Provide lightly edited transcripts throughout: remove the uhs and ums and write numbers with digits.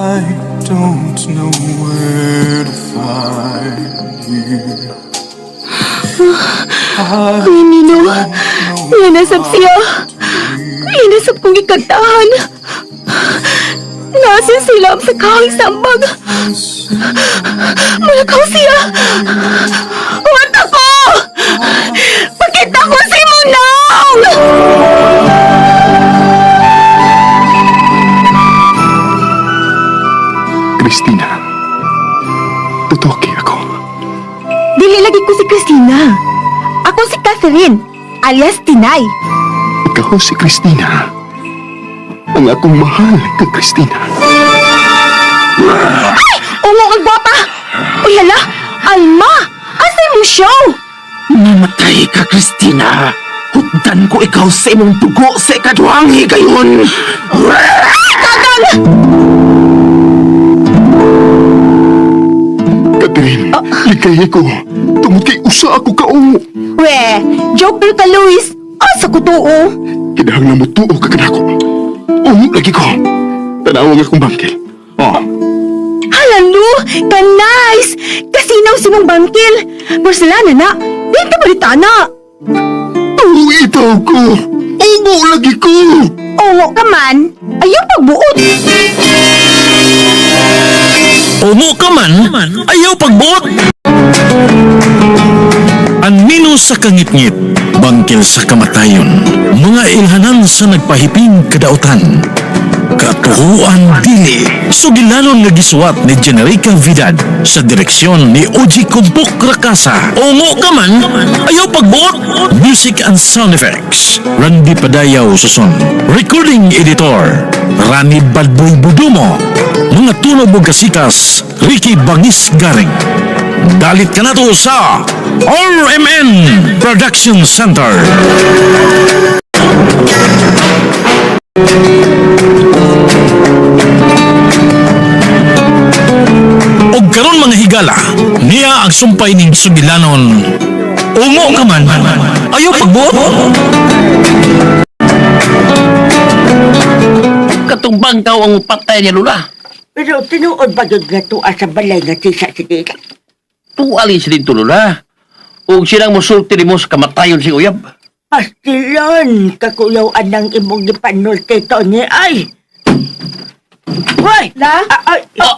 I don't know where to find you. Kuya Nino, yan nasab siya. Yan nasab kong ikagtahan. Nasa sila sa kahing sambag. Malakaw siya. Huwag ako! Pakita ko si Munong! Christina, tutoki ako. Dili lagi ko si Christina. Ako si Catherine, alias Tinay. Ikaw si Christina. Ang akong mahal ka, Christina. Ay! Ungo ang gwapa! Uy, hala! Alma! Asay mong show? Namatay ka, Christina. Hutdan ko ikaw sa imong dugo sa ikaduhang higayon. Kagang! Catherine, ligay ko. Tungod kay usa ako kaungo. We, joker ka, Luis. Asa ko tuo? Kinahang na mo tuo ka kanako. Ungo lagi ko. Tanawag akong bangkil. Oh, Halalo! Ka nice! Kasinaw si mong bangkil. Barcelona na. Dito balita na. tuo itaw ko. Ungo lagi ko. Ungo ka man. Ayaw pagbuot. Umo ka man, ayaw pagbuot. Anino sa kangit-ngit, bangkil sa kamatayon, mga ilhanan sa nagpahiping kadautan. Katuhuan dili, sugilanon nga gisuwat ni Generica Vidal sa direksyon ni Oji Kumpuk Rakasa. Umo ka man, ayaw pagbuot. Music and sound effects, Randy Padayaw Suson. Recording editor, Rani Balboy Budumo. Mga tunog o kasikas, Ricky Bangis Garing. Dalit ka na to sa RMN Production Center. Og karon mga higala, niya ang sumpay ning sugilanon. Umo ka man, ayaw pagbuot. Katumbang daw ang patay niya, Lula. Pero tinuod ba yun nga tuwa sa balay nga tisa si Tita? Tuwalin siya dito, Lula. Huwag silang musulti mo sa kamatayon si Uyab. Pastilan, kakuyawan ng imong gipanulti to ni ay. Hoy! La? Oh,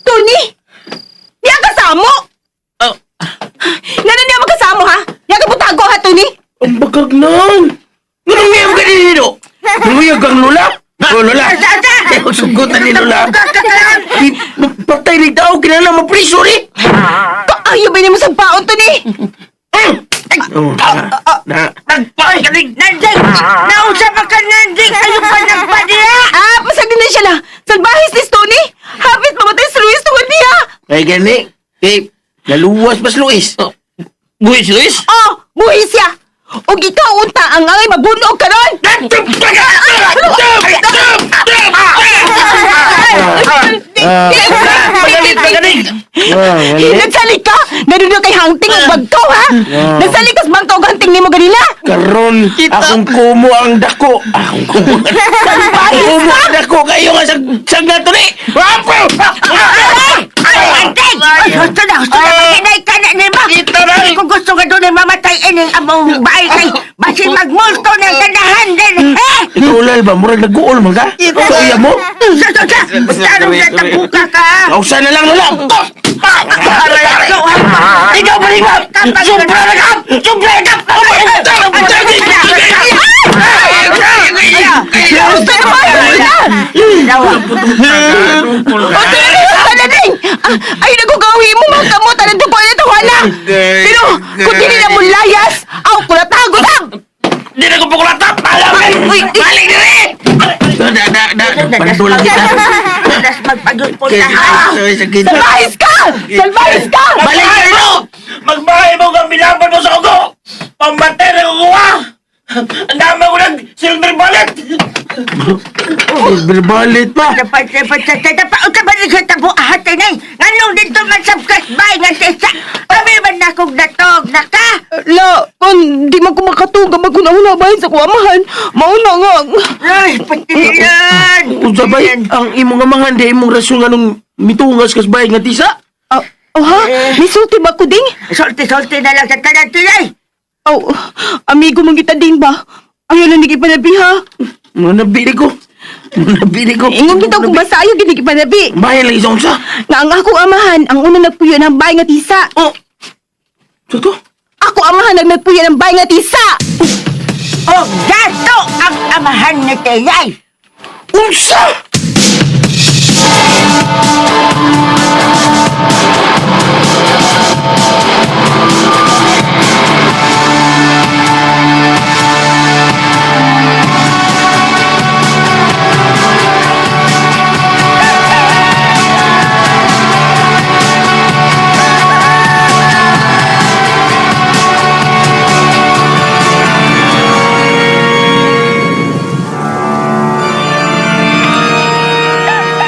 Tony! Niya kasamo! oh, Nga niya magkasamo, ha? Niya ka butago, ha, Tony? ang bagag nun! Nangyayaw ka din dito! Nangyayaw kang Lula! Oh, Lula! Sugutan ni Lula! Patay ni tao, kinala mo priso rin! Kaayo ba niya mo sa baon, Tony? Nagpay ka din! Nanding! Nausap ka nanding! Kayo pa nagpadiya! Pasagin na siya la. Salbahis ni Tony. Hapit mamatay si Luis tungod niya. Ay, gani! Eh, naluwas ba si Luis? Buhay si Luis? Oh, buhi siya. O ikaw unta ang angay mabunog ka ron. Magaling! Nagsalik ka. Nadudo kay hangting ang bagkaw, ha? Nagsalik kas bangkaw ang hangting ni mo ganila. Karon, akong kumo ang dako. Akong kumo ang dako kayo nga sang nato ni. Nanding! Gusto na! Makinay ka na ni Ma! Kita na! Kung gusto ka doon ay mamatay ining among bahay kay basin magmulto ng ganahan din! Ikaw ulal ba? Murag nag-uol mo ka? Kaya mo? Sa! Basta na tabuka ka! Kausa na lang nila! Ikaw maligwag! Sobra na ka! Sobra na ka! Ay, nagugawi mo mga kamot. Ano doon po yung tawana? Pero, kung hindi na mo layas, aw, kulatago na! Di na ko pakulatap! Balik na rin! Pandulang kita! Tapos magpagpunta ka! Salbahis ka! Salbahis ka! Balik na rin mo! Magbahay mo kang bilaban mo sa ugo! Pambatay na kukuha! Ang dami ko ng silver bullet! Berbalit pa. Dapat, unsa ba ni katabo ahatay nay? Nganong dito man sa kasbay nga sisa? Kami man nakog natog na ka? La, kan, di man ko makatuga maguna-una bahin sa kuamahan. Mauna nga. Ay, patilian! Unsa ba ang imong amangan di imong rason nga nung mitungas kasbay nga tisa? Oh ha? Misulti ba ko ding? Solti-solti na lang sa tanan tilay. Oh, amigo mangita din ba? Ayaw lang nagipanabi ha. Manabili ko. Ingong kita kung basta ayaw ginigipanabi. Bayan lang isang sa. Nga ang akong amahan, ang unang nagpuyo ng bahay nga tisa. Oh. Toto? Ako amahan ang nagpuyo ng bahay nga tisa. O gato ang amahan ni tilay. Unsa?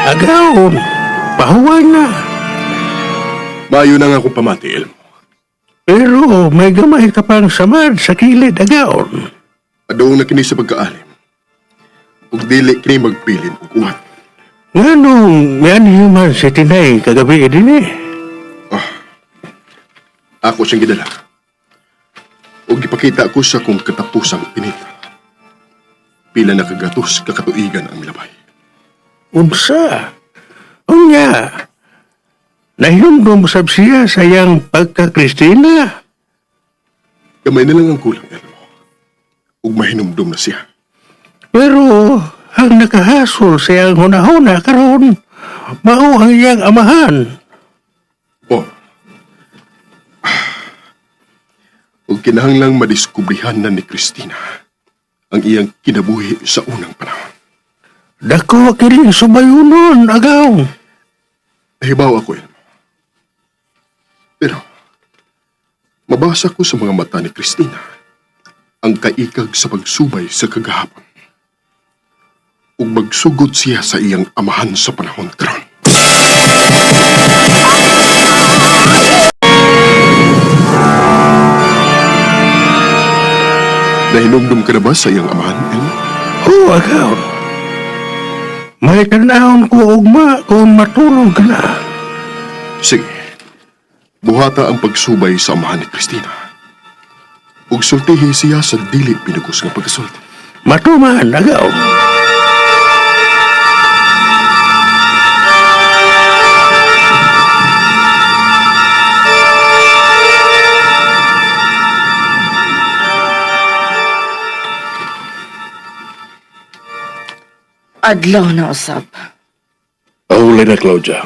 Agaon, pahuway na. Mayo na nga akong pamati, Elmo. Pero may gamay ka pang samad sa kilid, agaon. Adaong na kini sa pagkaalim. Ug dili kini magpilin ug uwat. Nganong may anhiman si Tinay kagabi din eh. Ako siyang gidala. Ug gipakita ko sa kung katapusang pinita. Pila na kagatos kakatuigan ang milabay. Unsa? Unya, nahinumdum sab siya sa iyang pagka-Kristina. Gamay na lang ang kulang, Elmo. Ug mahinumdum na siya. Pero ang nakahasol sa iyang hunahuna karon, mao ang iyang amahan. Oh. Ug kinahanglang madiskubrihan na ni Christina ang iyang kinabuhi sa unang panahon. Dako kini subayunon, agaw. Nahibaw ako, Elmo. Pero, mabasa ko sa mga mata ni Christina ang kaikag sa pagsubay sa kagahapon. Ug magsugod siya sa iyang amahan sa panahon karon. Nahinumdum ka na ba sa iyang amahan, Elmo? Oo, agaw. May tanahon ko ugma kung matulog ka na. Sige. Buhata ang pagsubay sa amahan ni Christina. Ug sultihi siya sa dili pinagos nga pagkasulti. Matuman, agaw. Adlaw na usab. Ahulay na, Claudia.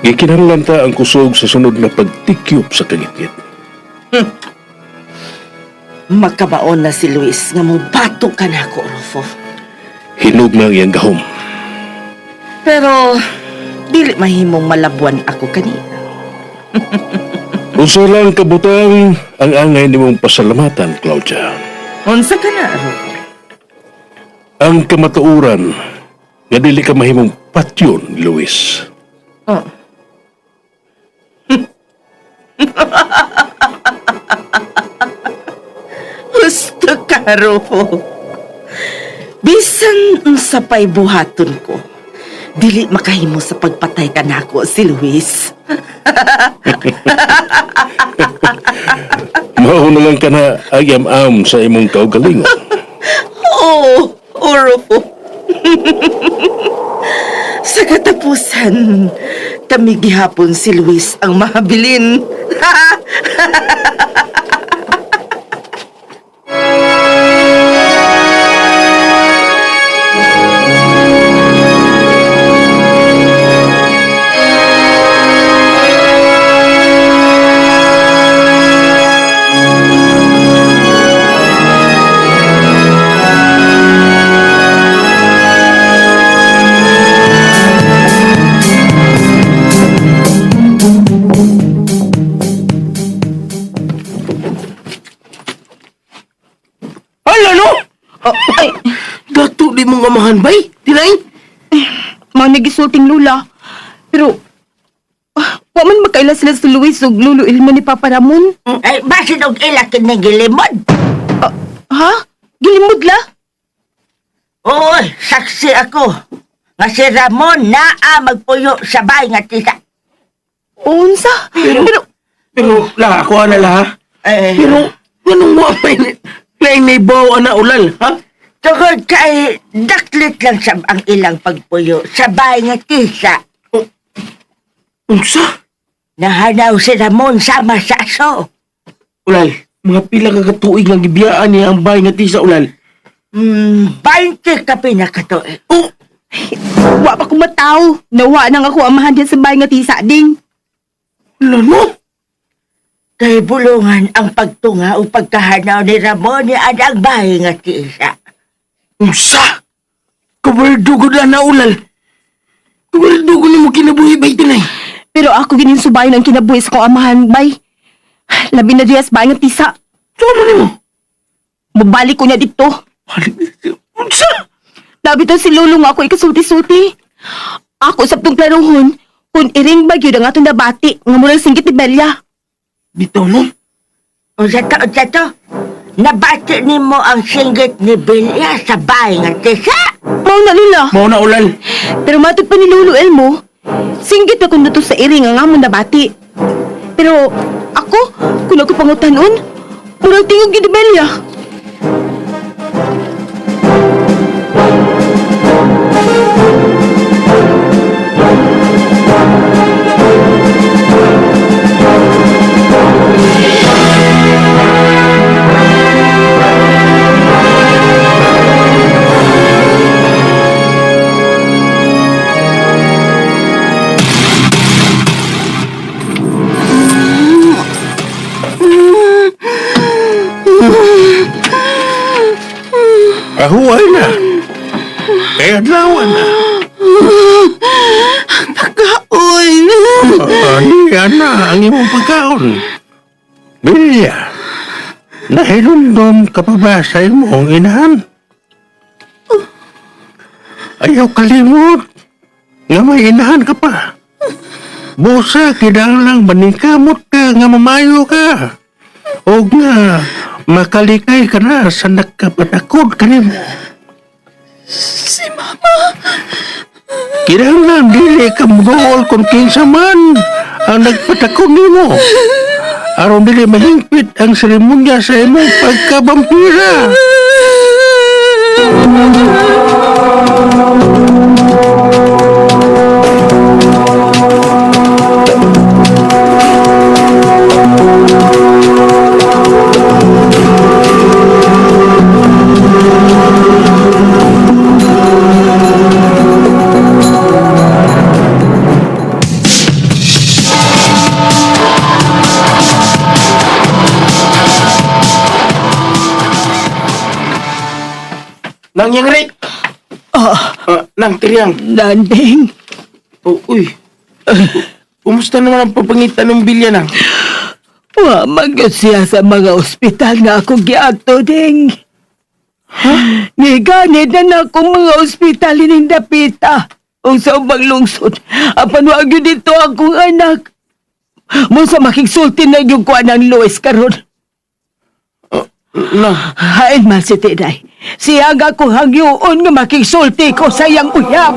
Gikinahanglan ta ang kusog sa sunod na pagtikyop sa kagitgit. Magkabaon na si Luis nga mo bato ka na ako, Rufo. Hinog na ang iyang gahom. Pero, dili mahimong malabuan ako kanina. Unsa lang kabutang ang angay nimong pasalamatan, Claudia. Unsa ka na, Rufo? Ang kamatuuran nga dili ka mahimong patyon, Luis. Oh. Gusto ka, Rufo. Bisan unsa pa'y buhaton ko, dili makahimo sa pagpatay ka nako si Luis. Mao na lang ka na agyam-am sa imong kaugalingon. Oo, Rufo. Sa katapusan, kami gihapon si Luis ang mahabilin. Ay, Dato di mong amahan bay, tinay? mga nagisulting lula. Pero, wa man makaila sila sa Luis ug Lolo Ilmo ni Papa Ramon. Ay, basin og ilakin ng gilimod. Ha? Gilimod la? Oo, saksi ako. Nga si Ramon naa magpuyo sa bahay nga tisa. Unsa? Pero, la, ako na la, ha? Eh, Pero, anong mo apay na ibaw na ulal, ha? tungod kay daklit lang sa ang ilang pagpuyo sa bahay nga tisa. Unsa? Nahanaw si Ramon sama sa aso. Ulal, mga pila ka katuig nga gibiyaan niya ang bahay nga tisa ulal. 20 ka pinakato. Oh, Wa pa ko mataw. Nawa nang ako amahan diyan sa bahay nga tisa ding. ulal mo? Kay bulungan ang pagtunga o pagkahanaw ni Ramon ni ang bahay nga tisa. Unsa? Kabardugo na ulal. Kabardugo ni mo kinabuhi bay tinay. Pero ako ginin subayon ang kinabuhi sa kong amahan, bay. Labi na diya sa bahay nga tisa. Saan ni mo? Mabalik ko niya dito. Unsa? Labi to si Lolo nga ako ikasulti-sulti. Ako sa tong klarohon, kung iring bagyo na nga itong nabati, nga murang singgit ni Belia. Bitaw no? O sa to, nabati ni mo ang singgit ni Belia sa bahay nga tisa. Mao na lula. Mao na ulal. Pero matod pa ni Lolo Elmo, singgit ako na to sa iring nga nga mo nabati. Pero ako, kung ako pangutanon, murang tingog ni Belia. Ahuay na. Kaya adlawan na. Pagkaon. Yan na ang imong pagkaon. Bilya, nahilundom ka pa ba sa imong inahan? Ayaw kalimot nga may inahan ka pa. Busa, kinahanglang maningkamot ka nga mamayo ka. O nga, makalikay ka na sa nagkapatakod ka nimo. Si Mama. Kinahanglan dili ka muduol kung kinsa man ang nagpatakod nimo. Aron dili mahingpit ang seremonya sa imong pagkabampira. Nang yang rin. Nang tiriang. Landing. Oh, uy. Kumusta naman ang papangitan ng bilya nang? Wa magyud siya sa mga ospital nga ako giadto ding. Niganid na akong mga ospital ining dapita. O sa ubang lungsod, apan wag yun dito akong anak. Mo sa makigsulti na yung kuha ng Luis karon. Nang, Hain man si Tinay. Siya nga kong hangyoon nga makigsulti ko sa iyang uyab.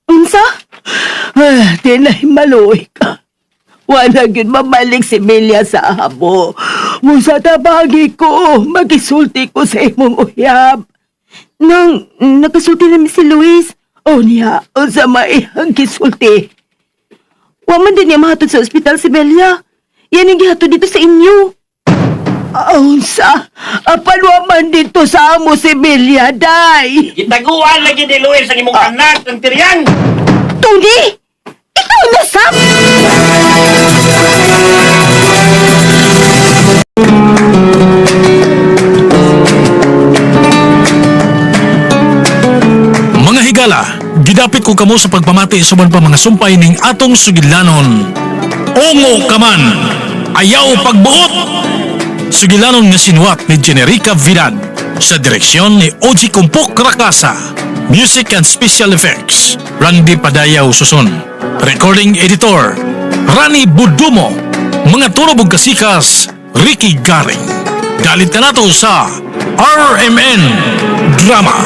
Unsa? Tinay maluoy ka. Wala yun mabalik si Belia sa amo. Musa tabagi ko, magisulti ko sa imong uyab. Nang nakasulti namin si Luis, o niya, o sa maihang kisulti. Waman din niya mahatod sa ospital si Belia. Yan ang gihatod dito sa inyo. Unsa? Apan waman dito sa amo si Belia, day. Gitaguan lagi ni Luis ang imong anak ng tiryang! Tony! Ikaw na, Sam! ko kamo sa pagpamati suban pa mga sumpay ning atong sugilanon. Ongo ka man, ayaw pagbuot. Sugilanon nga sinuwat ni Generica Vidal sa direksyon ni Oji Kumpok Rakasa. Music and Special Effects, Randy Padayaw Suson. Recording Editor, Rani Budumo. Mga turobog kasikas, Ricky Garing. Dalit ka nato sa RMN Drama.